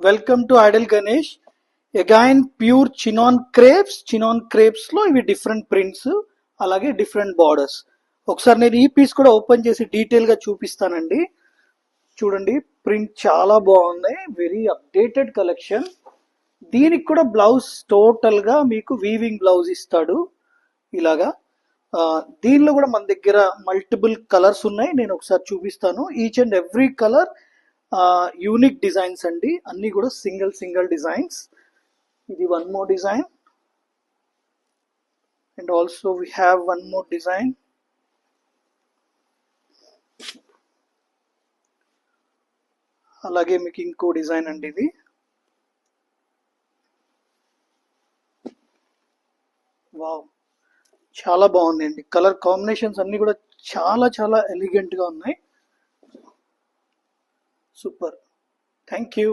Welcome to Idol Ganesh. Again pure chinon crepes లో ఇవి different prints, అలాగే డిఫరెంట్ బార్డర్స్. ఒకసారి నేను ఈ పీస్ కూడా ఓపెన్ చేసి డీటెయిల్ గా చూపిస్తానండి. చూడండి, ప్రింట్ చాలా బాగుంది, వెరీ అప్డేటెడ్ కలెక్షన్. దీనికి కూడా బ్లౌజ్ టోటల్ గా మీకు వీవింగ్ బ్లౌజ్ ఇస్తాడు ఇలాగా. దీనిలో కూడా మన దగ్గర మల్టిపుల్ కలర్స్ ఉన్నాయి, నేను ఒకసారి చూపిస్తాను. Each and every colour unique designs అండి, అన్ని కూడా సింగిల్ డిజైన్స్. ఇది one more design, and also we have one more design. అలాగే మీకు ఇంకో డిజైన్ అండి, ఇది వావ్, చాలా బాగుందండి. కలర్ కాంబినేషన్స్ అన్ని కూడా చాలా ఎలిగెంట్ గా ఉన్నాయి. Super, thank you.